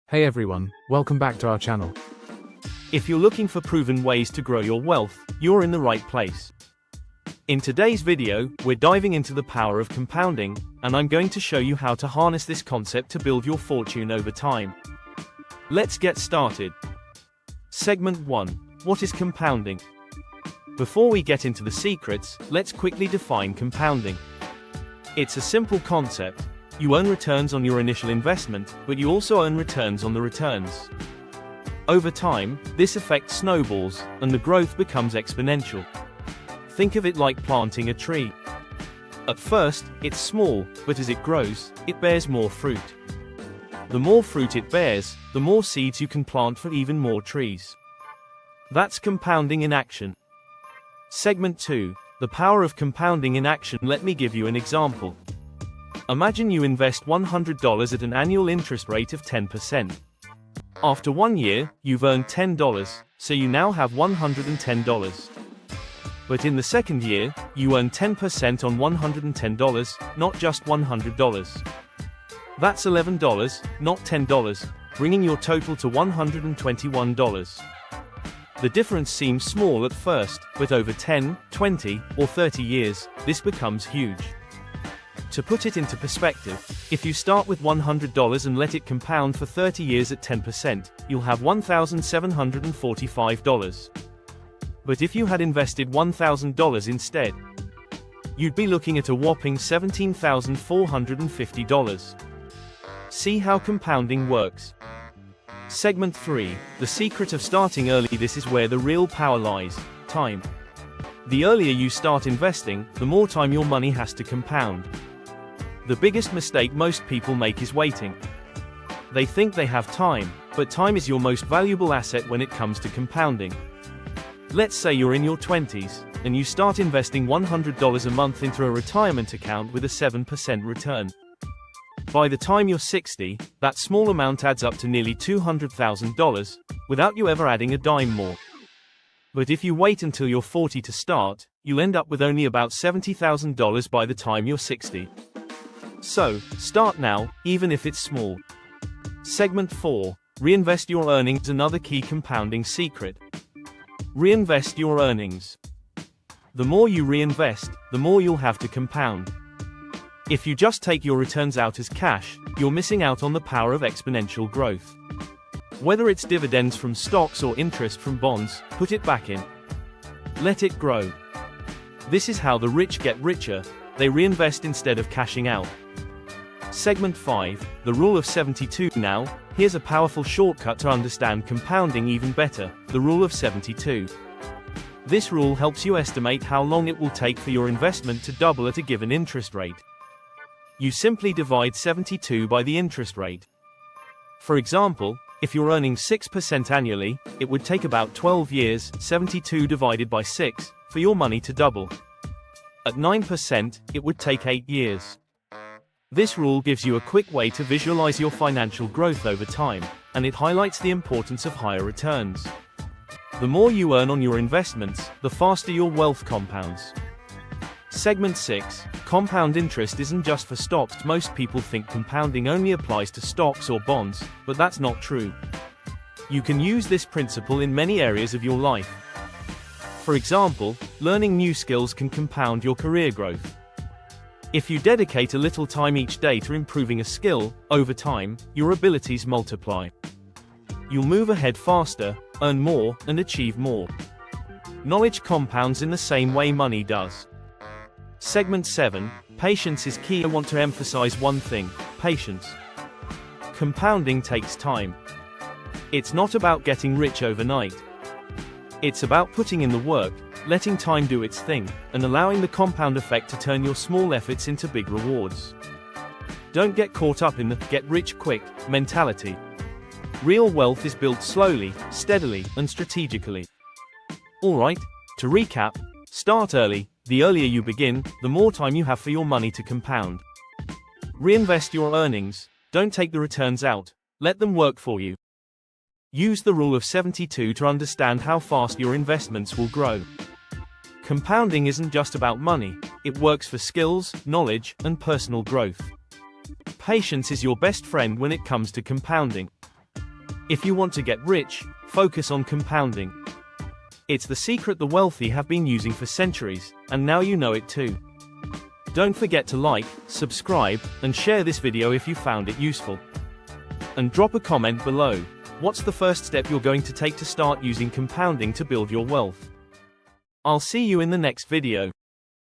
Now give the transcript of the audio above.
Hey everyone, welcome back to our channel. If you're looking for proven ways to grow your wealth, you're in the right place. In today's video, we're diving into the power of compounding, and I'm going to show you how to harness this concept to build your fortune over time. Let's get started. Segment 1. What is compounding? Before we get into the secrets, let's quickly define compounding. It's a simple concept. You earn returns on your initial investment, but you also earn returns on the returns. Over time, this effect snowballs, and the growth becomes exponential. Think of it like planting a tree. At first, it's small, but as it grows, it bears more fruit. The more fruit it bears, the more seeds you can plant for even more trees. That's compounding in action. Segment 2. The power of compounding in action. Let me give you an example. Imagine you invest $100 at an annual interest rate of 10%. After 1 year, you've earned $10, so you now have $110. But in the second year, you earn 10% on $110, not just $100. That's $11, not $10, bringing your total to $121. The difference seems small at first, but over 10, 20, or 30 years, this becomes huge. To put it into perspective, if you start with $100 and let it compound for 30 years at 10%, you'll have $1,745. But if you had invested $1,000 instead, you'd be looking at a whopping $17,450. See how compounding works. Segment 3. The secret of starting early. This is where the real power lies: time. The earlier you start investing, the more time your money has to compound. The biggest mistake most people make is waiting. They think they have time, but time is your most valuable asset when it comes to compounding. Let's say you're in your 20s, and you start investing $100 a month into a retirement account with a 7% return. By the time you're 60, that small amount adds up to nearly $200,000, without you ever adding a dime more. But if you wait until you're 40 to start, you'll end up with only about $70,000 by the time you're 60. So, start now, even if it's small. Segment 4. Reinvest your earnings. Another key compounding secret. Reinvest your earnings. The more you reinvest, the more you'll have to compound. If you just take your returns out as cash, you're missing out on the power of exponential growth. Whether it's dividends from stocks or interest from bonds, put it back in. Let it grow. This is how the rich get richer. They reinvest instead of cashing out. Segment 5. The rule of 72. Now, here's a powerful shortcut to understand compounding even better: the rule of 72. This rule helps you estimate how long it will take for your investment to double at a given interest rate. You simply divide 72 by the interest rate. For example, if you're earning 6% annually, it would take about 12 years, 72 divided by 6, for your money to double. At 9%, it would take 8 years. This rule gives you a quick way to visualize your financial growth over time, and it highlights the importance of higher returns. The more you earn on your investments, the faster your wealth compounds. Segment 6. Compound interest isn't just for stocks. Most people think compounding only applies to stocks or bonds, but that's not true. You can use this principle in many areas of your life. For example, learning new skills can compound your career growth. If you dedicate a little time each day to improving a skill, over time, your abilities multiply. You'll move ahead faster, earn more, and achieve more. Knowledge compounds in the same way money does. Segment 7. Patience is key. I want to emphasize one thing: patience. Compounding takes time. It's not about getting rich overnight. It's about putting in the work, letting time do its thing, and allowing the compound effect to turn your small efforts into big rewards. Don't get caught up in the get-rich-quick mentality. Real wealth is built slowly, steadily, and strategically. Alright, to recap: start early. The earlier you begin, the more time you have for your money to compound. Reinvest your earnings. Don't take the returns out. Let them work for you. Use the rule of 72 to understand how fast your investments will grow. Compounding isn't just about money, it works for skills, knowledge, and personal growth. Patience is your best friend when it comes to compounding. If you want to get rich, focus on compounding. It's the secret the wealthy have been using for centuries, and now you know it too. Don't forget to like, subscribe, and share this video if you found it useful. And drop a comment below. What's the first step you're going to take to start using compounding to build your wealth? I'll see you in the next video.